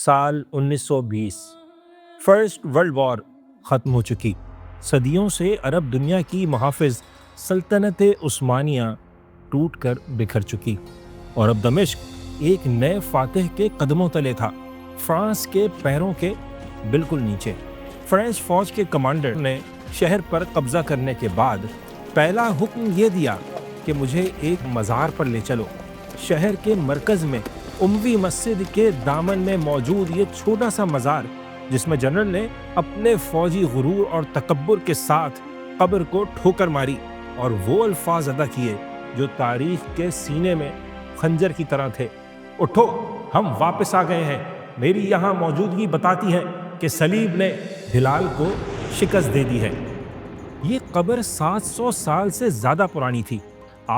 سال 1920 first world war ختم ہو چکی۔ صدیوں سے عرب دنیا کی محافظ سلطنت عثمانیہ ٹوٹ کر بکھر چکی اور اب دمشق ایک نئے فاتح کے قدموں تلے تھا، فرانس کے پیروں کے بالکل نیچے۔ فرانس فوج کے کمانڈر نے شہر پر قبضہ کرنے کے بعد پہلا حکم یہ دیا کہ مجھے ایک مزار پر لے چلو۔ شہر کے مرکز میں اموی مسجد کے دامن میں موجود یہ چھوٹا سا مزار، جس میں جنرل نے اپنے فوجی غرور اور تکبر کے ساتھ قبر کو ٹھوکر ماری اور وہ الفاظ ادا کیے جو تاریخ کے سینے میں خنجر کی طرح تھے: اٹھو، ہم واپس آ گئے ہیں، میری یہاں موجودگی بتاتی ہے کہ صلیب نے ہلال کو شکست دے دی ہے۔ یہ قبر 700 سال سے زیادہ پرانی تھی۔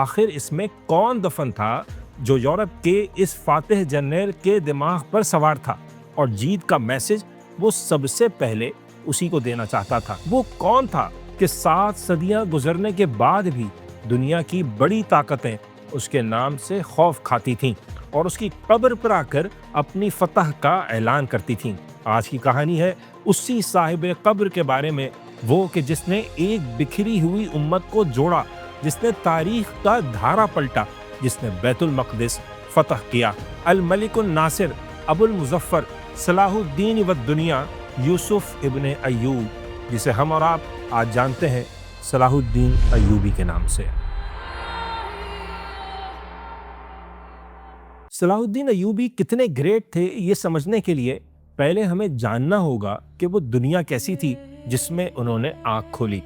آخر اس میں کون دفن تھا جو یورپ کے اس فاتح جنرل کے دماغ پر سوار تھا اور جیت کا میسج وہ سب سے پہلے اسی کو دینا چاہتا تھا؟ وہ کون تھا کہ 7 صدیاں گزرنے کے بعد بھی دنیا کی بڑی طاقتیں اس کے نام سے خوف کھاتی تھیں اور اس کی قبر پر آ کر اپنی فتح کا اعلان کرتی تھیں؟ آج کی کہانی ہے اسی صاحب قبر کے بارے میں، وہ کہ جس نے ایک بکھری ہوئی امت کو جوڑا، جس نے تاریخ کا دھارا پلٹا، جس نے بیت المقدس فتح کیا۔ الملک الناصر ابو المظفر صلاح الدین والدنیا یوسف ابن ایوب، جسے ہم اور آپ آج جانتے ہیں صلاح الدین ایوبی کے نام سے۔ صلاح الدین ایوبی کتنے گریٹ تھے، یہ سمجھنے کے لیے پہلے ہمیں جاننا ہوگا کہ وہ دنیا کیسی تھی جس میں انہوں نے آنکھ کھولی۔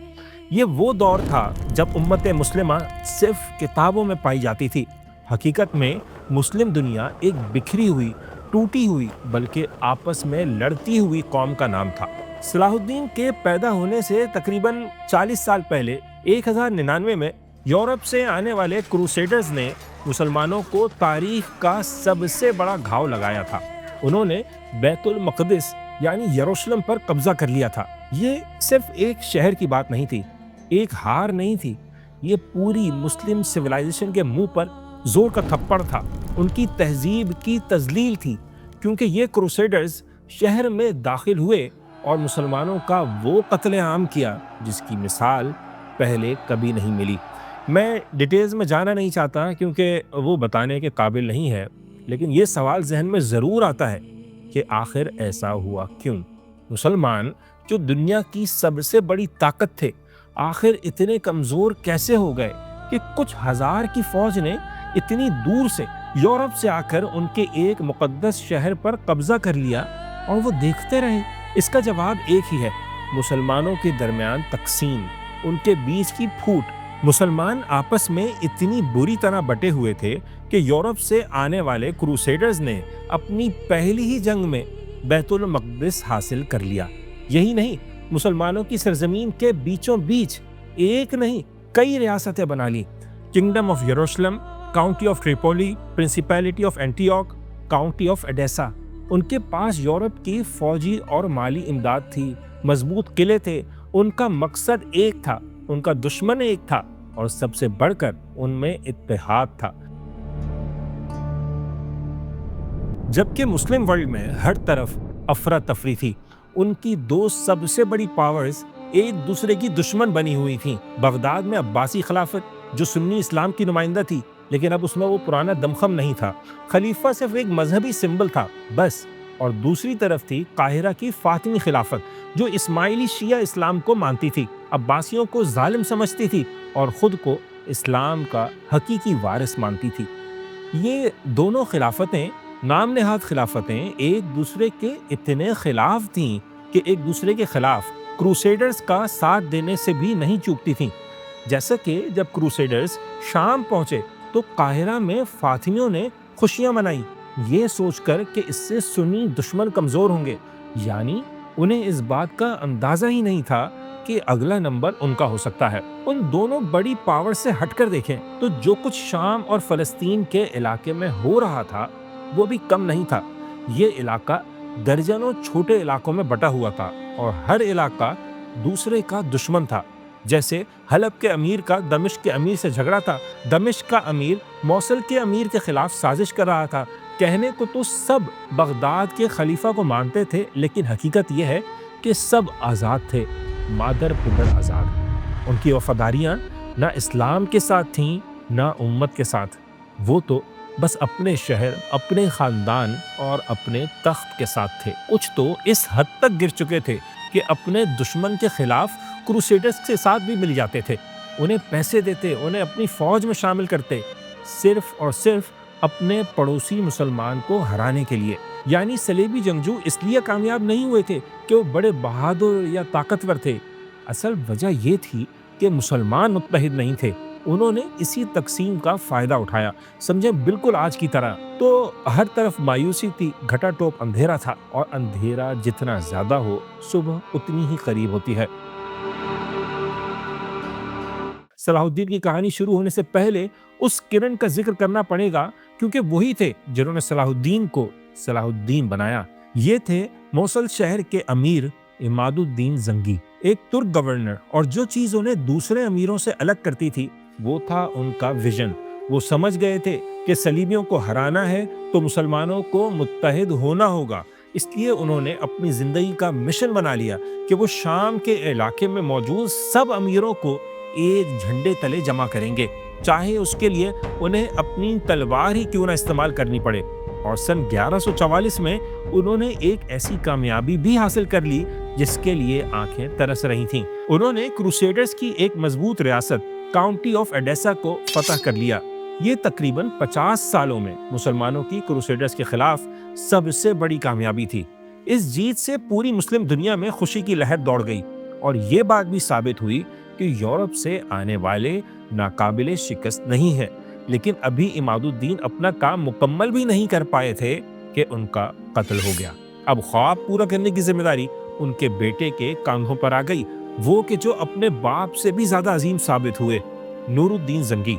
یہ وہ دور تھا جب امت مسلمہ صرف کتابوں میں پائی جاتی تھی۔ حقیقت میں مسلم دنیا ایک بکھری ہوئی، ٹوٹی ہوئی، بلکہ آپس میں لڑتی ہوئی قوم کا نام تھا۔ صلاح الدین کے پیدا ہونے سے تقریباً 40 سال پہلے 1099 میں یورپ سے آنے والے کروسیڈرز نے مسلمانوں کو تاریخ کا سب سے بڑا گھاؤ لگایا تھا۔ انہوں نے بیت المقدس یعنی یروشلم پر قبضہ کر لیا تھا۔ یہ صرف ایک شہر کی بات نہیں تھی، ایک ہار نہیں تھی، یہ پوری مسلم سویلائزیشن کے منہ پر زور کا تھپڑ تھا، ان کی تہذیب کی تذلیل تھی، کیونکہ یہ کروسیڈرز شہر میں داخل ہوئے اور مسلمانوں کا وہ قتل عام کیا جس کی مثال پہلے کبھی نہیں ملی۔ میں ڈیٹیلز میں جانا نہیں چاہتا کیونکہ وہ بتانے کے قابل نہیں ہے، لیکن یہ سوال ذہن میں ضرور آتا ہے کہ آخر ایسا ہوا کیوں؟ مسلمان جو دنیا کی سب سے بڑی طاقت تھے، آخر اتنے کمزور کیسے ہو گئے کہ کچھ ہزار کی فوج نے اتنی دور سے یورپ سے آ کر ان کے ایک مقدس شہر پر قبضہ کر لیا اور وہ دیکھتے رہے؟ اس کا جواب ایک ہی ہے: مسلمانوں کے درمیان تقسیم، ان کے بیچ کی پھوٹ۔ مسلمان آپس میں اتنی بری طرح بٹے ہوئے تھے کہ یورپ سے آنے والے کروسیڈرز نے اپنی پہلی ہی جنگ میں بیت المقدس حاصل کر لیا۔ یہی نہیں، مسلمانوں کی سرزمین کے بیچوں بیچ ایک نہیں کئی ریاستیں بنا لی: kingdom of Jerusalem, county of Tripoli, principality of Antioch, county of Edessa. ان کے پاس یورپ کی فوجی اور مالی امداد تھی، مضبوط قلعے تھے، ان کا مقصد ایک تھا، ان کا دشمن ایک تھا، اور سب سے بڑھ کر ان میں اتحاد تھا۔ جبکہ مسلم ورلڈ میں ہر طرف افراتفری تھی، ان کی دو سب سے بڑی پاورز ایک دوسرے کی دشمن بنی ہوئی تھیں۔ بغداد میں عباسی خلافت جو سنی اسلام کی نمائندہ تھی، لیکن اب اس میں وہ پرانا دمخم نہیں تھا، خلیفہ صرف ایک مذہبی سمبل تھا بس۔ اور دوسری طرف تھی قاہرہ کی فاطمی خلافت جو اسماعیلی شیعہ اسلام کو مانتی تھی، عباسیوں کو ظالم سمجھتی تھی اور خود کو اسلام کا حقیقی وارث مانتی تھی۔ یہ دونوں خلافتیں، نام نہاد خلافتیں، ایک دوسرے کے اتنے خلاف تھیں کہ ایک دوسرے کے خلاف کروسیڈرز کا ساتھ دینے سے بھی نہیں چوکتی تھیں۔ جیسا کہ جب کروسیڈرز شام پہنچے تو قاہرہ میں فاطمیوں نے خوشیاں منائیں، یہ سوچ کر کہ اس سے سنی دشمن کمزور ہوں گے، یعنی انہیں اس بات کا اندازہ ہی نہیں تھا کہ اگلا نمبر ان کا ہو سکتا ہے۔ ان دونوں بڑی پاور سے ہٹ کر دیکھیں تو جو کچھ شام اور فلسطین کے علاقے میں ہو رہا تھا وہ بھی کم نہیں تھا۔ یہ علاقہ درجنوں چھوٹے علاقوں میں بٹا ہوا تھا اور ہر علاقہ دوسرے کا دشمن تھا۔ جیسے حلب کے امیر کا دمشق کے امیر سے جھگڑا تھا، دمشق کا امیر موصل کے امیر کے خلاف سازش کر رہا تھا، کہنے کو تو سب بغداد کے خلیفہ کو مانتے تھے، لیکن حقیقت یہ ہے کہ سب آزاد تھے، مادر پدر آزاد۔ ان کی وفاداریاں نہ اسلام کے ساتھ تھیں نہ امت کے ساتھ، وہ تو بس اپنے شہر، اپنے خاندان اور اپنے تخت کے ساتھ تھے۔ کچھ تو اس حد تک گر چکے تھے کہ اپنے دشمن کے خلاف کروسیڈرز کے ساتھ بھی مل جاتے تھے، انہیں پیسے دیتے، انہیں اپنی فوج میں شامل کرتے، صرف اور صرف اپنے پڑوسی مسلمان کو ہرانے کے لیے۔ یعنی صلیبی جنگجو اس لیے کامیاب نہیں ہوئے تھے کہ وہ بڑے بہادر یا طاقتور تھے، اصل وجہ یہ تھی کہ مسلمان متحد نہیں تھے۔ انہوں نے اسی تقسیم کا فائدہ اٹھایا، سمجھے بالکل آج کی طرح۔ تو ہر طرف مایوسی تھی، گھٹا ٹوپ اندھیرا تھا، اور اندھیرا جتنا زیادہ ہو صبح اتنی ہی قریب ہوتی ہے۔ صلاح الدین کی کہانی شروع ہونے سے پہلے اس کرن کا ذکر کرنا پڑے گا، کیونکہ وہی تھے جنہوں نے صلاح الدین کو صلاح الدین بنایا۔ یہ تھے موصل شہر کے امیر عماد الدین زنگی، ایک ترک گورنر، اور جو چیز انہیں دوسرے امیروں سے الگ کرتی تھی وہ تھا ان کا ویژن۔ وہ سمجھ گئے تھے کہ صلیبیوں کو ہرانا ہے تو مسلمانوں کو متحد ہونا ہوگا، اس لیے انہوں نے اپنی زندگی کا مشن بنا لیا کہ وہ شام کے علاقے میں موجود سب امیروں کو ایک جھنڈے تلے جمع کریں گے، چاہے اس کے لیے انہیں اپنی تلوار ہی کیوں نہ استعمال کرنی پڑے۔ اور سن 1144 میں انہوں نے ایک ایسی کامیابی بھی حاصل کر لی جس کے لیے آنکھیں ترس رہی تھیں۔ انہوں نے کروسیڈرز کی ایک مضبوط ریاست کاؤنٹی آف ایڈیسا کو فتح کر لیا۔ یہ تقریباً 50 سالوں میں مسلمانوں کی کروسیڈرز کے خلاف سب سے بڑی کامیابی تھی۔ اس جیت سے پوری مسلم دنیا میں خوشی کی لہر دوڑ گئی، اور یہ بات بھی ثابت ہوئی کہ یورپ سے آنے والے ناقابل شکست نہیں ہے۔ لیکن ابھی عماد الدین اپنا کام مکمل بھی نہیں کر پائے تھے کہ ان کا قتل ہو گیا۔ اب خواب پورا کرنے کی ذمہ داری ان کے بیٹے کے کاندھوں پر آ گئی، وہ کہ جو اپنے باپ سے بھی زیادہ عظیم ثابت ہوئے، نور الدین زنگی۔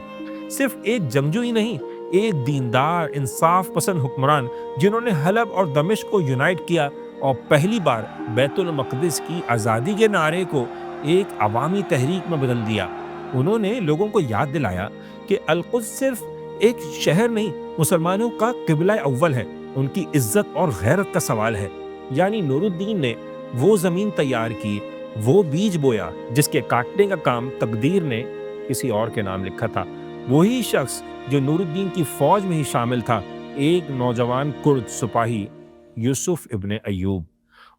صرف ایک جنگجو ہی نہیں، ایک دیندار، انصاف پسند حکمران جنہوں نے حلب اور دمشق کو یونائٹ کیا اور پہلی بار بیت المقدس کی آزادی کے نعرے کو ایک عوامی تحریک میں بدل دیا۔ انہوں نے لوگوں کو یاد دلایا کہ القدس صرف ایک شہر نہیں، مسلمانوں کا قبلہ اول ہے، ان کی عزت اور غیرت کا سوال ہے۔ یعنی نور الدین نے وہ زمین تیار کی، وہ بیج بویا جس کے کاٹنے کا کام تقدیر نے کسی اور کے نام لکھا تھا۔ وہی شخص جو نور الدین کی فوج میں ہی شامل تھا، ایک نوجوان کرد سپاہی یوسف ابن ایوب،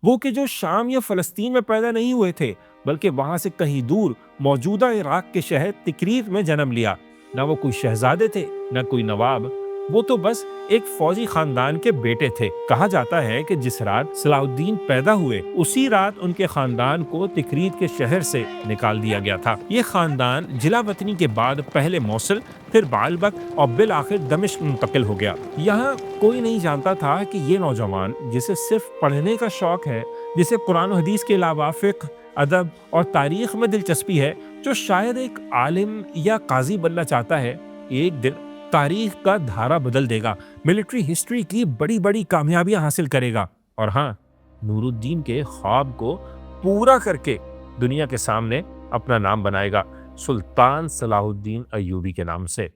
وہ کہ جو شام یا فلسطین میں پیدا نہیں ہوئے تھے بلکہ وہاں سے کہیں دور موجودہ عراق کے شہر تکریت میں جنم لیا۔ نہ وہ کوئی شہزادے تھے نہ کوئی نواب، وہ تو بس ایک فوجی خاندان کے بیٹے تھے۔ کہا جاتا ہے کہ جس رات صلاح الدین پیدا ہوئے اسی رات ان کے خاندان کو تکریت کے شہر سے نکال دیا گیا تھا۔ یہ خاندان جلا وطنی کے بعد پہلے موصل، پھر بعلبک اور بالآخر دمشق منتقل ہو گیا۔ یہاں کوئی نہیں جانتا تھا کہ یہ نوجوان جسے صرف پڑھنے کا شوق ہے، جسے قرآن و حدیث کے علاوہ فقہ، ادب اور تاریخ میں دلچسپی ہے، جو شاید ایک عالم یا قاضی بننا چاہتا ہے، ایک دن تاریخ کا دھارا بدل دے گا، ملٹری ہسٹری کی بڑی بڑی کامیابیاں حاصل کرے گا، اور ہاں، نور الدین کے خواب کو پورا کر کے دنیا کے سامنے اپنا نام بنائے گا، سلطان صلاح الدین ایوبی کے نام سے۔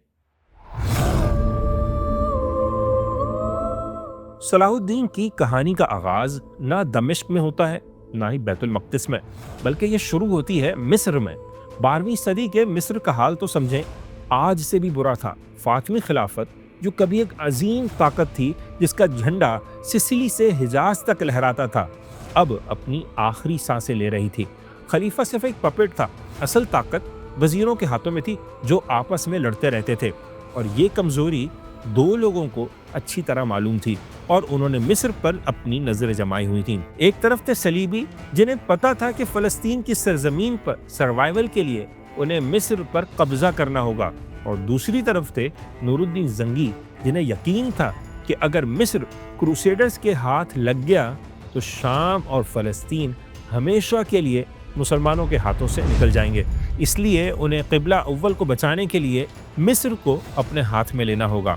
صلاح الدین کی کہانی کا آغاز نہ دمشق میں ہوتا ہے نہ ہی بیت المقدس میں، بلکہ یہ شروع ہوتی ہے مصر میں۔ 12ویں صدی کے مصر کا حال تو سمجھیں آج سے بھی برا تھا۔ فاطمی خلافت، جو کبھی ایک عظیم طاقت تھی جس کا جھنڈا سسلی سے حجاز تک لہراتا تھا، اب اپنی آخری سانسیں لے رہی تھی۔ خلیفہ صرف ایک پپٹ تھا، اصل طاقت وزیروں کے ہاتھوں میں تھی جو آپس میں لڑتے رہتے تھے، اور یہ کمزوری دو لوگوں کو اچھی طرح معلوم تھی اور انہوں نے مصر پر اپنی نظریں جمائی ہوئی تھیں۔ ایک طرف تھے صلیبی جنہیں پتا تھا کہ فلسطین کی سرزمین پر سروائیول کے لیے انہیں مصر پر قبضہ کرنا ہوگا، اور دوسری طرف تھے نور الدین زنگی جنہیں یقین تھا کہ اگر مصر کروسیڈرز کے ہاتھ لگ گیا تو شام اور فلسطین ہمیشہ کے لیے مسلمانوں کے ہاتھوں سے نکل جائیں گے، اس لیے انہیں قبلہ اول کو بچانے کے لیے مصر کو اپنے ہاتھ میں لینا ہوگا۔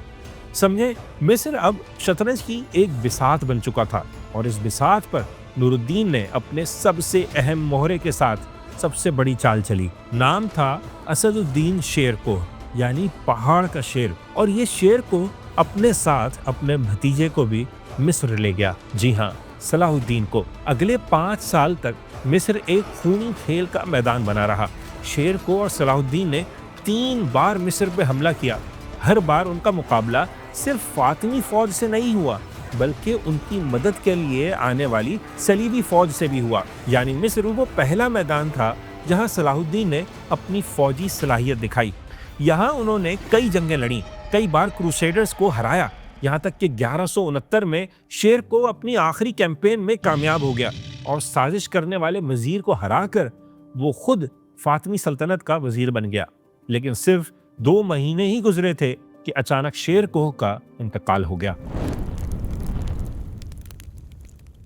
سمجھیں، مصر اب شطرنج کی ایک بساط بن چکا تھا، اور اس بساط پر نور الدین نے اپنے سب سے اہم مہرے کے ساتھ سب سے بڑی چال چلی۔ نام تھا اسد الدین شیر کو، یعنی پہاڑ کا شیر، اور یہ شیر کو اپنے ساتھ اپنے بھتیجے کو بھی مصر لے گیا۔ جی ہاں، صلاح الدین کو۔ اگلے 5 سال تک مصر ایک خونی کھیل کا میدان بنا رہا۔ شیر کو اور صلاح الدین نے 3 بار مصر پہ حملہ کیا۔ ہر بار ان کا مقابلہ صرف فاطمی فوج سے نہیں ہوا بلکہ ان کی مدد کے لیے آنے والی صلیبی فوج سے بھی ہوا۔ یعنی مصر وہ پہلا میدان تھا جہاں صلاح الدین نے اپنی فوجی صلاحیت دکھائی۔ یہاں انہوں نے کئی جنگیں لڑیں، کئی بار کروسیڈرز کو ہرایا، یہاں تک کہ 1169 میں شیر کو اپنی آخری کیمپین میں کامیاب ہو گیا اور سازش کرنے والے وزیر کو ہرا کر وہ خود فاطمی سلطنت کا وزیر بن گیا۔ لیکن صرف 2 مہینے ہی گزرے تھے کہ اچانک شیر کوہ کا انتقال ہو گیا۔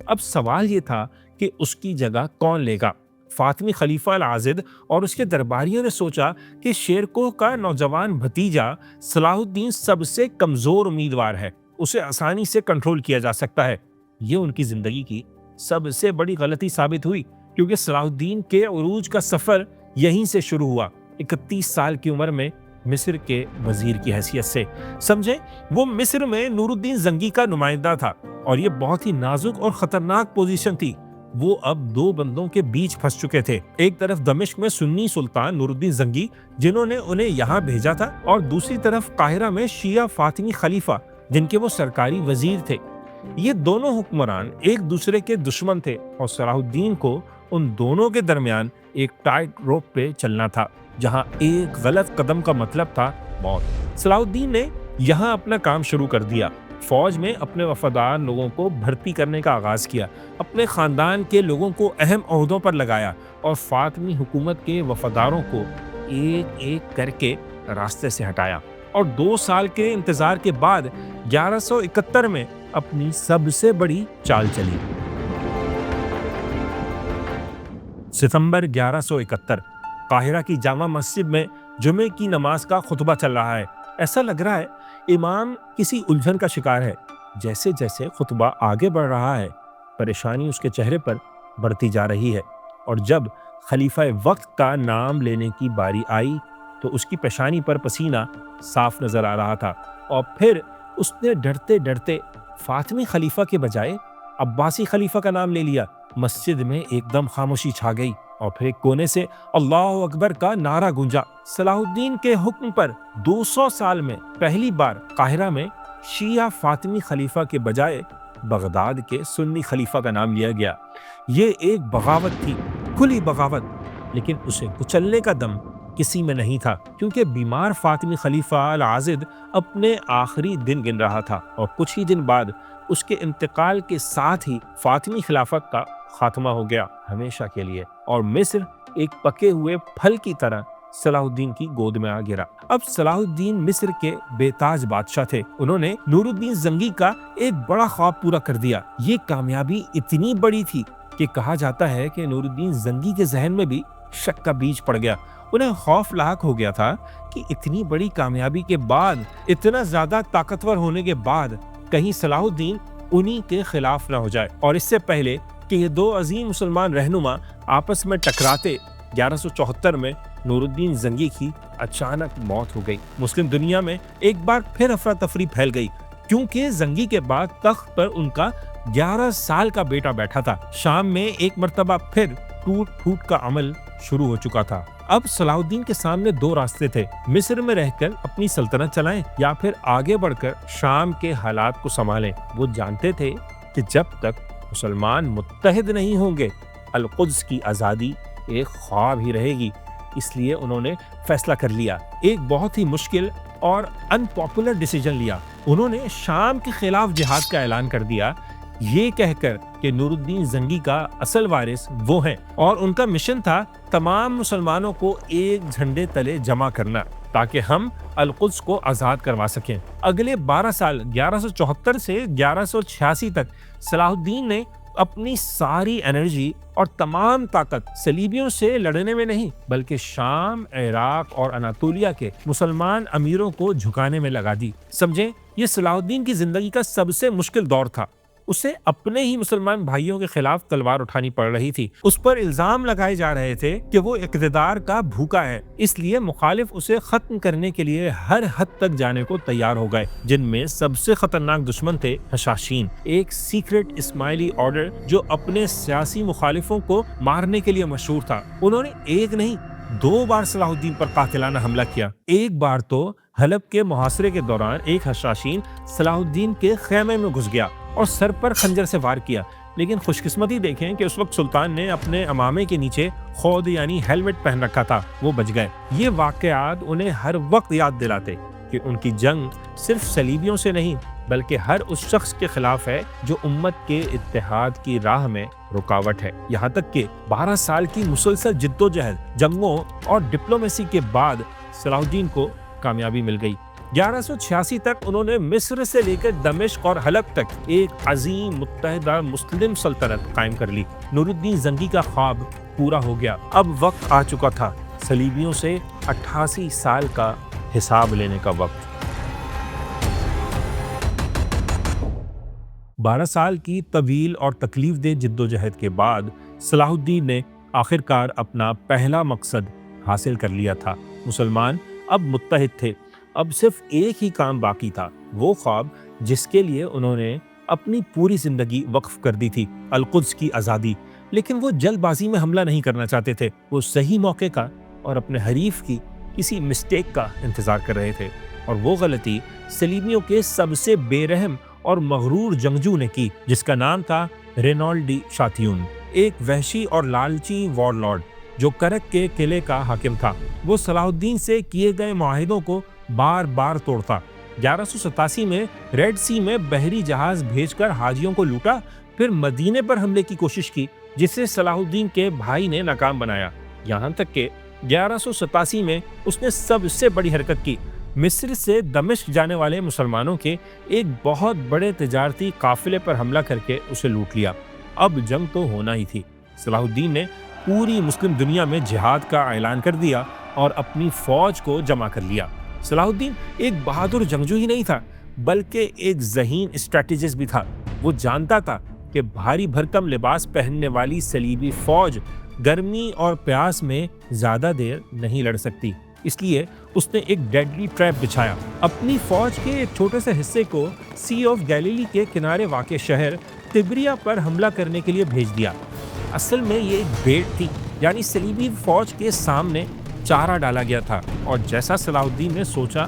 اب سوال یہ تھا کہ اس کی جگہ کون لے گا؟ فاطمی خلیفہ العاضد اور اس کے درباریوں نے سوچا کہ شیر کوہ کا نوجوان بھتیجا صلاح الدین سب سے کمزور امیدوار ہے، اسے آسانی سے کنٹرول کیا جا سکتا ہے۔ یہ ان کی زندگی کی سب سے بڑی غلطی ثابت ہوئی، کیونکہ صلاح الدین کے عروج کا سفر یہیں سے شروع ہوا، 31 سال کی عمر میں مصر کے وزیر کی حیثیت سے۔ سمجھیں، وہ مصر میں نور الدین زنگی کا نمائندہ تھا اور یہ بہت ہی نازک اور خطرناک پوزیشن تھی۔ وہ اب 2 بندوں کے بیچ پھنس چکے تھے، ایک طرف دمشق میں سنی سلطان نور الدین زنگی جنہوں نے انہیں یہاں بھیجا تھا، اور دوسری طرف قاہرہ میں شیعہ فاطمی خلیفہ جن کے وہ سرکاری وزیر تھے۔ یہ دونوں حکمران ایک دوسرے کے دشمن تھے اور صلاح الدین کو ان دونوں کے درمیان ایک ٹائٹ روپ پہ چلنا تھا، جہاں ایک غلط قدم کا مطلب تھا موت۔ صلاح الدین نے یہاں اپنا کام شروع کر دیا، فوج میں اپنے وفادار لوگوں کو بھرتی کرنے کا آغاز کیا، اپنے خاندان کے لوگوں کو اہم عہدوں پر لگایا اور فاطمی حکومت کے وفاداروں کو ایک ایک کر کے راستے سے ہٹایا، اور 2 سال کے انتظار کے بعد 1171 میں اپنی سب سے بڑی چال چلی۔ ستمبر 1171، قاہرہ کی جامع مسجد میں جمعے کی نماز کا خطبہ چل رہا ہے۔ ایسا لگ رہا ہے امام کسی الجھن کا شکار ہے۔ جیسے جیسے خطبہ آگے بڑھ رہا ہے، پریشانی اس کے چہرے پر بڑھتی جا رہی ہے، اور جب خلیفہ وقت کا نام لینے کی باری آئی تو اس کی پیشانی پر پسینہ صاف نظر آ رہا تھا، اور پھر اس نے ڈرتے ڈرتے فاطمی خلیفہ کے بجائے عباسی خلیفہ کا نام لے لیا۔ مسجد میں ایک دم خاموشی چھا گئی، اور پھر ایک کونے سے اللہ اکبر کا نعرہ گونجا۔ صلاح الدین کے حکم پر 200 سال میں پہلی بار قاہرہ میں شیعہ فاطمی خلیفہ کے بجائے بغداد کے سنی خلیفہ کا نام لیا گیا۔ یہ ایک بغاوت تھی، کھلی بغاوت، لیکن اسے کچلنے کا دم کسی میں نہیں تھا، کیونکہ بیمار فاطمی خلیفہ العاضد اپنے آخری دن گن رہا تھا، اور کچھ ہی دن بعد اس کے انتقال کے ساتھ ہی فاطمی خلافت کا خاتمہ ہو گیا ہمیشہ کے لیے، اور مصر ایک پکے ہوئے پھل کی طرح صلاح الدین کی گود میں آ گرا۔ اب صلاح الدین مصر کے بے تاج بادشاہ تھے۔ انہوں نے نور الدین زنگی کا ایک بڑا خواب پورا کر دیا۔ یہ کامیابی اتنی بڑی تھی کہ کہا جاتا ہے کہ نور الدین زنگی کے ذہن میں بھی شک کا بیج پڑ گیا۔ انہیں خوف لاحق ہو گیا تھا کہ اتنی بڑی کامیابی کے بعد، اتنا زیادہ طاقتور ہونے کے بعد، کہیں صلاح الدین انہی کے خلاف نہ ہو جائے، اور اس سے پہلے کہ یہ 2 عظیم مسلمان رہنما آپس میں ٹکراتے، 1174 میں نور الدین زنگی کی اچانک موت ہو گئی۔ مسلم دنیا میں ایک بار پھر افراتفری پھیل گئی، کیونکہ زنگی کے بعد تخت پر ان کا 11 سال کا بیٹا بیٹھا تھا۔ شام میں ایک مرتبہ پھر ٹوٹ پھوٹ کا عمل شروع ہو چکا تھا۔ اب صلاح الدین کے سامنے 2 راستے تھے، مصر میں رہ کر اپنی سلطنت چلائیں یا پھر آگے بڑھ کر شام کے حالات کو سنبھالیں۔ وہ جانتے تھے کہ جب تک مسلمان متحد نہیں ہوں گے، القدس کی آزادی ایک خواب ہی رہے گی۔ اس لیے انہوں نے فیصلہ کر لیا، ایک بہت ہی مشکل اور ان پاپولر ڈیسیجن لیا۔ انہوں نے شام کے خلاف جہاد کا اعلان کر دیا، یہ کہہ کر کہ نور الدین زنگی کا اصل وارث وہ ہیں، اور ان کا مشن تھا تمام مسلمانوں کو ایک جھنڈے تلے جمع کرنا تاکہ ہم القدس کو آزاد کروا سکیں۔ اگلے 12 سال 1174 سے 1186 تک صلاح الدین نے اپنی ساری انرجی اور تمام طاقت صلیبیوں سے لڑنے میں نہیں، بلکہ شام، عراق اور اناطولیہ کے مسلمان امیروں کو جھکانے میں لگا دی۔ سمجھیں، یہ صلاح الدین کی زندگی کا سب سے مشکل دور تھا۔ اسے اپنے ہی مسلمان بھائیوں کے خلاف تلوار اٹھانی پڑ رہی تھی۔ اس پر الزام لگائے جا رہے تھے کہ وہ اقتدار کا بھوکا ہے، اس لیے مخالف اسے ختم کرنے کے لیے ہر حد تک جانے کو تیار ہو گئے، جن میں سب سے خطرناک دشمن تھے حشاشین، ایک سیکرٹ اسماعیلی آرڈر جو اپنے سیاسی مخالفوں کو مارنے کے لیے مشہور تھا۔ انہوں نے ایک نہیں 2 بار صلاح الدین پر قاتلانہ حملہ کیا۔ ایک بار تو حلب کے محاصرے کے دوران ایک حشاشین صلاح الدین کے خیمے میں گھس گیا اور سر پر خنجر سے وار کیا، لیکن خوش قسمتی دیکھیں کہ اس وقت سلطان نے اپنے امامے کے نیچے خود یعنی ہیلمٹ پہن رکھا تھا، وہ بچ گئے۔ یہ واقعات انہیں ہر وقت یاد دلاتے کہ ان کی جنگ صرف صلیبیوں سے نہیں بلکہ ہر اس شخص کے خلاف ہے جو امت کے اتحاد کی راہ میں رکاوٹ ہے۔ یہاں تک کہ 12 سال کی مسلسل جدوجہد، جنگوں اور ڈپلومیسی کے بعد صلاح الدین کو کامیابی مل گئی۔ 1186 تک انہوں نے مصر سے لے کر دمشق اور حلب تک ایک عظیم متحدہ مسلم سلطنت قائم کر لی۔ نور الدین زنگی کا خواب پورا ہو گیا۔ اب وقت آ چکا تھا صلیبیوں سے 88 سال کا حساب لینے کا وقت۔ 12 سال کی طویل اور تکلیف دہ جدوجہد کے بعد صلاح الدین نے آخرکار اپنا پہلا مقصد حاصل کر لیا تھا۔ مسلمان اب متحد تھے، اب صرف ایک ہی کام باقی تھا، وہ خواب جس کے لیے انہوں نے اپنی پوری زندگی وقف کر دی تھی، القدس کی آزادی۔ لیکن وہ جلد بازی میں حملہ نہیں کرنا چاہتے تھے، وہ صحیح موقع کا اور اپنے حریف کی کسی مسٹیک کا انتظار کر رہے تھے، اور وہ غلطی صلیبیوں کے سب سے بے رحم اور مغرور جنگجو نے کی، جس کا نام تھا رینالڈ ڈی شاتیون، ایک وحشی اور لالچی وار لارڈ جو کرک کے قلعے کا حاکم تھا۔ وہ صلاح الدین سے کیے گئے معاہدوں کو بار بار توڑتا۔ 1187 میں ریڈ سی میں بحری جہاز بھیج کر حاجیوں کو لوٹا، پھر مدینے پر حملے کی کوشش کی جسے صلاح الدین کے بھائی نے ناکام بنایا، یہاں تک کہ 1187 میں اس نے سب سے بڑی حرکت کی، مصر سے دمشق جانے والے مسلمانوں کے ایک بہت بڑے تجارتی قافلے پر حملہ کر کے اسے لوٹ لیا۔ اب جنگ تو ہونا ہی تھی۔ صلاح الدین نے پوری مسلم دنیا میں جہاد کا اعلان کر دیا اور اپنی فوج کو جمع کر لیا۔ صلاح الدین ایک بہادر جنگجو ہی نہیں تھا بلکہ ایک ذہین اسٹریٹجسٹ بھی تھا۔ وہ جانتا تھا کہ بھاری بھرکم لباس پہننے والی صلیبی فوج گرمی اور پیاس میں زیادہ دیر نہیں لڑ سکتی، اس لیے اس نے ایک ڈیڈلی ٹریپ بچھایا۔ اپنی فوج کے ایک چھوٹے سے حصے کو سی آف گیلیلی کے کنارے واقع شہر تبریا پر حملہ کرنے کے لیے بھیج دیا۔ اصل میں یہ ایک بیٹ تھی، یعنی صلیبی فوج کے سامنے چارہ ڈالا گیا تھا، اور جیسا صلاح الدین نے سوچا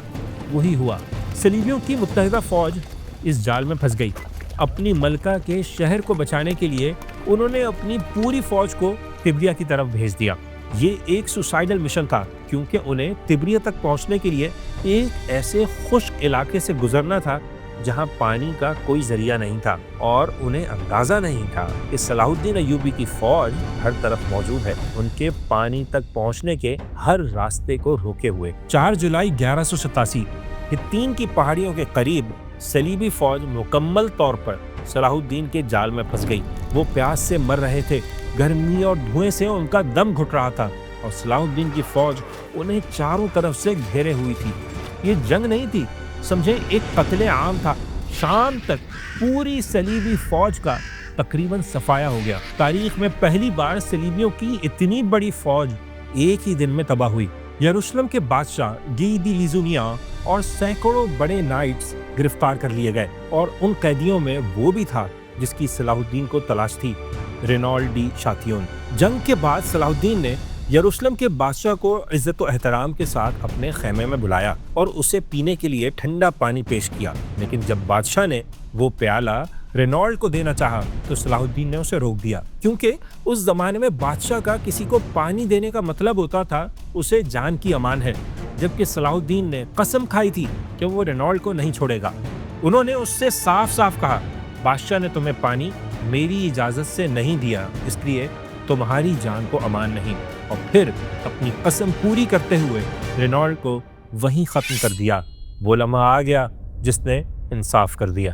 وہی ہوا۔ صلیبیوں کی متحدہ فوج اس جال میں پھنس گئی۔ اپنی ملکہ کے شہر کو بچانے کے لیے انہوں نے اپنی پوری فوج کو تبریا کی طرف بھیج دیا۔ یہ ایک سوسائیڈل مشن تھا کیونکہ انہیں تبریا تک پہنچنے کے لیے ایک ایسے خشک علاقے سے گزرنا تھا جہاں پانی کا کوئی ذریعہ نہیں تھا، اور انہیں اندازہ نہیں تھا کہ صلاح الدین ایوبی کی فوج ہر طرف موجود ہے، ان کے پانی تک پہنچنے کے ہر راستے کو روکے ہوئے۔ 4 جولائی 1187 ہتین کی پہاڑیوں کے قریب صلیبی فوج مکمل طور پر صلاح الدین کے جال میں پھنس گئی۔ وہ پیاس سے مر رہے تھے، گرمی اور دھوئیں سے ان کا دم گھٹ رہا تھا، اور صلاح الدین کی فوج انہیں چاروں طرف سے گھیرے ہوئی تھی۔ یہ جنگ نہیں تھی، سمجھے ایک قتل عام تھا۔ شام تک پوری صلیبی فوج کا تقریباً صفایا ہو گیا۔ تاریخ میں پہلی بار صلیبیوں کی اتنی بڑی فوج ایک ہی دن میں تباہ ہوئی۔ یروشلم کے بادشاہ گی دی لیزونیا اور سینکڑوں بڑے نائٹس گرفتار کر لیے گئے، اور ان قیدیوں میں وہ بھی تھا جس کی صلاح الدین کو تلاش تھی، رینالڈ ڈی شاتیون۔ جنگ کے بعد صلاح الدین نے یروشلم کے بادشاہ کو عزت و احترام کے ساتھ اپنے خیمے میں بلایا اور اسے پینے کے لیے ٹھنڈا پانی پیش کیا، لیکن جب بادشاہ نے وہ پیالہ رینالڈ کو دینا چاہا تو صلاح الدین نے اسے روک دیا، کیونکہ اس زمانے میں بادشاہ کا کسی کو پانی دینے کا مطلب ہوتا تھا اسے جان کی امان ہے، جبکہ صلاح الدین نے قسم کھائی تھی کہ وہ رینالڈ کو نہیں چھوڑے گا۔ انہوں نے اس سے صاف صاف کہا، بادشاہ نے تمہیں پانی میری اجازت سے نہیں دیا، اس لیے تمہاری جان کو امان نہیں، اور پھر اپنی قسم پوری کرتے ہوئے رینالڈ کو وہیں ختم کر دیا۔ وہ لمحہ آ گیا جس نے انصاف کر دیا۔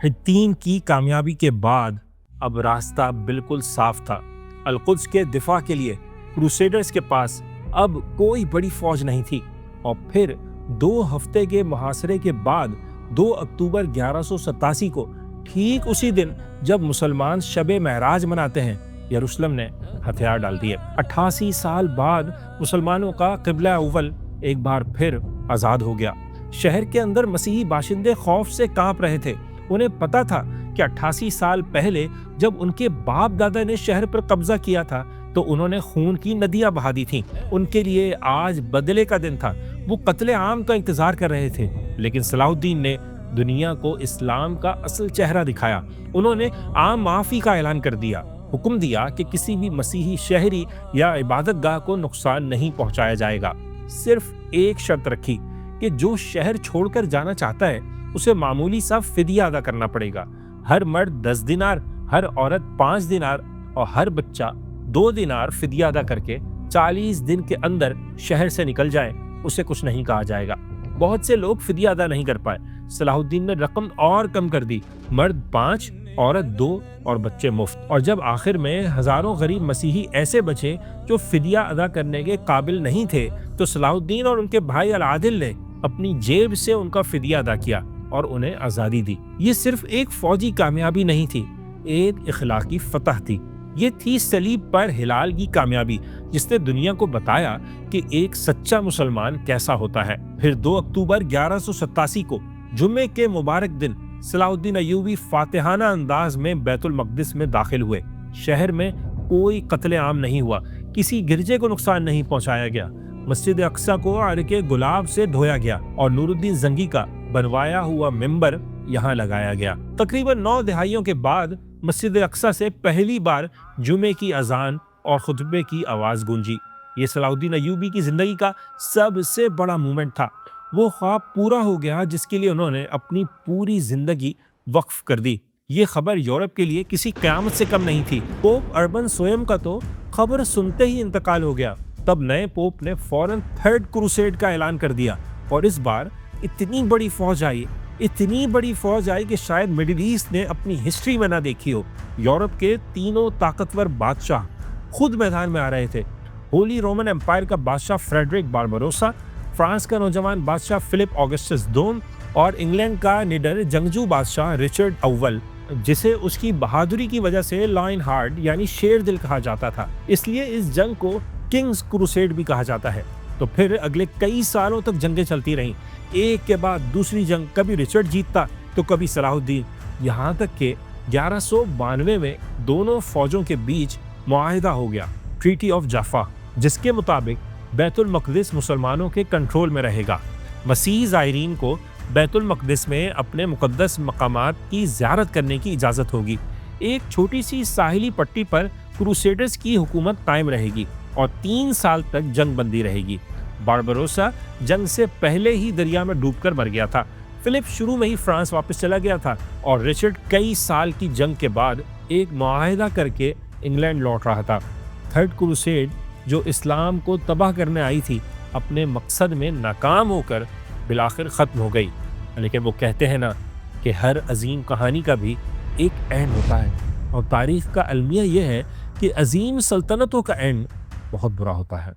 ہتین کی کامیابی کے بعد اب راستہ بالکل صاف تھا۔ القدس کے دفاع کے لیے کروسیڈرز کے پاس اب کوئی بڑی فوج نہیں تھی، اور پھر 2 ہفتے کے محاصرے کے بعد 2 اکتوبر 1187 کو، ٹھیک اسی دن جب مسلمان شب معراج مناتے ہیں، یروشلم نے ہتھیار ڈال دیے۔ 88 سال بعد مسلمانوں کا قبلہ اول ایک بار پھر آزاد ہو گیا۔ شہر کے اندر مسیحی باشندے خوف سے کانپ رہے تھے۔ انہیں پتا تھا کہ 88 سال پہلے جب ان کے باپ دادا نے شہر پر قبضہ کیا تھا تو انہوں نے خون کی ندیاں بہا دی تھیں۔ ان کے لیے آج بدلے کا دن تھا۔ وہ قتل عام کا انتظار کر رہے تھے، لیکن صلاح الدین نے دنیا کو اسلام کا اصل چہرہ دکھایا۔ انہوں نے عام معافی کا اعلان کر دیا، حکم دیا کہ کسی بھی مسیحی شہری یا عبادت گاہ کو نقصان نہیں پہنچایا جائے گا۔ صرف ایک شرط رکھی کہ جو شہر چھوڑ کر جانا چاہتا ہے اسے معمولی سا فدیہ ادا کرنا پڑے گا۔ ہر مرد 10 دینار، ہر عورت 5 دینار اور ہر بچہ 2 دینار فدیہ ادا کر کے 40 دن کے اندر شہر سے نکل جائے، اسے کچھ نہیں کہا جائے گا۔ بہت سے لوگ فدیہ ادا نہیں کر پائے۔ صلاح الدین نے رقم اور کم کر دی، مرد 5، عورت 2 اور بچے مفت۔ اور جب آخر میں ہزاروں غریب مسیحی ایسے بچے جو فدیہ ادا کرنے کے قابل نہیں تھے تو صلاح الدین اور ان کے بھائی العادل نے اپنی جیب سے ان کا فدیہ ادا کیا اور انہیں آزادی دی۔ یہ صرف ایک فوجی کامیابی نہیں تھی، ایک اخلاقی فتح تھی۔ یہ تھی صلیب پر ہلال کی کامیابی، جس نے دنیا کو بتایا کہ ایک سچا مسلمان کیسا ہوتا ہے۔ پھر 2 اکتوبر 1187 کو جمعے کے مبارک دن صلاح الدین ایوبی فاتحانہ انداز میں بیت المقدس میں داخل ہوئے۔ شہر میں کوئی قتل عام نہیں ہوا، کسی گرجے کو نقصان نہیں پہنچایا گیا، مسجد اقصی کو عرق گلاب سے دھویا گیا اور نور الدین زنگی کا بنوایا ہوا ممبر یہاں لگایا گیا۔ تقریباً 9 دہائیوں کے بعد مسجد اقصی سے پہلی بار جمعے کی اذان اور خطبے کی آواز گونجی۔ یہ صلاح الدین ایوبی کی زندگی کا سب سے بڑا مومنٹ تھا۔ وہ خواب پورا ہو گیا جس کے لیے انہوں نے اپنی پوری زندگی وقف کر دی۔ یہ خبر یورپ کے لیے کسی قیامت سے کم نہیں تھی۔ پوپ اربن سویم کا تو خبر سنتے ہی انتقال ہو گیا۔ تب نئے پوپ نے فوراً 3rd کروسیڈ کا اعلان کر دیا، اور اس بار اتنی بڑی فوج آئی کہ شاید مڈل ایسٹ نے اپنی ہسٹری میں نہ دیکھی ہو۔ یورپ کے تینوں طاقتور بادشاہ خود میدان میں آ رہے تھے۔ ہولی رومن امپائر کا بادشاہ فریڈرک باربروسا، فرانس کا نوجوان بادشاہ فلپ آگسٹس دوم اور انگلینڈ کا نڈر جنگجو بادشاہ رچرڈ اول، جسے اس کی بہادری کی وجہ سے لائن ہارٹ یعنی شیر دل کہا جاتا تھا، اس لیے اس جنگ کو کنگز کروسیڈ بھی کہا جاتا ہے۔ تو پھر اگلے کئی سالوں تک جنگیں چلتی رہیں، ایک کے بعد دوسری جنگ، کبھی رچرڈ جیتتا تو کبھی صلاح الدین، یہاں تک کہ 1192 میں دونوں فوجوں کے بیچ معاہدہ ہو گیا، ٹریٹی آف جافا، جس کے مطابق بیت المقدس مسلمانوں کے کنٹرول میں رہے گا۔ مسیحی زائرین کو بیت المقدس میں اپنے مقدس مقامات کی زیارت کرنے کی اجازت ہوگی۔ ایک چھوٹی سی ساحلی پٹی پر کروسیڈرز کی حکومت قائم رہے گی اور 3 سال تک جنگ بندی رہے گی۔ باربروسا جنگ سے پہلے ہی دریا میں ڈوب کر مر گیا تھا۔ فلپ شروع میں ہی فرانس واپس چلا گیا تھا اور رچرڈ کئی سال کی جنگ کے بعد ایک معاہدہ کر کے انگلینڈ لوٹ رہا تھا۔ 3rd کروسیڈ جو اسلام کو تباہ کرنے آئی تھی، اپنے مقصد میں ناکام ہو کر بالآخر ختم ہو گئی۔ لیکن وہ کہتے ہیں نا کہ ہر عظیم کہانی کا بھی ایک اینڈ ہوتا ہے، اور تاریخ کا المیہ یہ ہے کہ عظیم سلطنتوں کا اینڈ بہت برا ہوتا ہے۔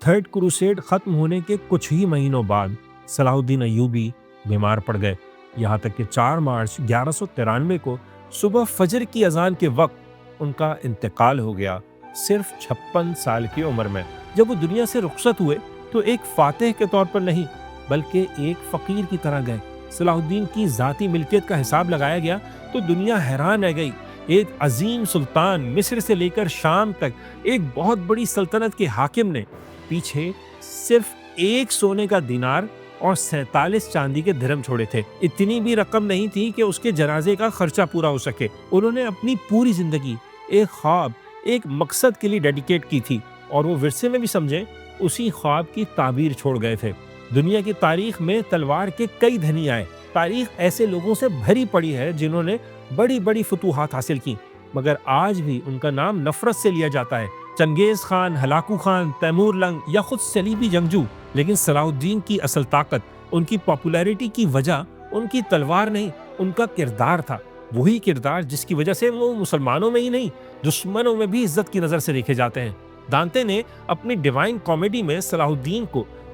3rd کروسیڈ ختم ہونے کے کچھ ہی مہینوں بعد صلاح الدین ایوبی بیمار پڑ گئے، یہاں تک کہ 4 مارچ 1193 کو صبح فجر کی اذان کے وقت ان کا انتقال ہو گیا، صرف 56 سال کی عمر میں۔ جب وہ دنیا سے رخصت ہوئے تو ایک فاتح کے طور پر نہیں بلکہ ایک فقیر کی طرح گئے۔ صلاح الدین کی ذاتی ملکیت کا حساب لگایا گیا تو دنیا حیران رہ گئی۔ ایک عظیم سلطان، مصر سے لے کر شام تک ایک بہت بڑی سلطنت کے حاکم نے پیچھے صرف 1 سونے کا دینار اور 47 چاندی کے درہم چھوڑے تھے۔ اتنی بھی رقم نہیں تھی کہ اس کے جنازے کا خرچہ پورا ہو سکے۔ انہوں نے اپنی پوری زندگی ایک خواب، ایک مقصد کے لیے ڈیڈیکیٹ کی تھی، اور وہ ورثے میں بھی سمجھے اسی خواب کی تعبیر چھوڑ گئے تھے۔ دنیا کی تاریخ میں تلوار کے کئی دھنی آئے۔ تاریخ ایسے لوگوں سے بھری پڑی ہے جنہوں نے بڑی بڑی فتوحات حاصل کی، مگر آج بھی ان کا نام نفرت سے لیا جاتا ہے۔ چنگیز خان، ہلاکو خان، تیمور لنگ یا خود صلیبی جنگجو۔ لیکن صلاح الدین کی اصل طاقت، ان کی پاپولیرٹی کی وجہ ان کی تلوار نہیں، ان کا کردار تھا۔ وہی کردار جس کی وجہ سے وہ مسلمانوں میں ہی نہیں، دشمنوں میں بھی عزت کی نظر سے دیکھے جاتے ہیں۔ دانتے نے اپنی ڈیوائن کامیڈی میں صلاح الدین کو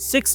6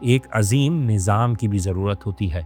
ایک عظیم نظام کی بھی ضرورت ہوتی ہے۔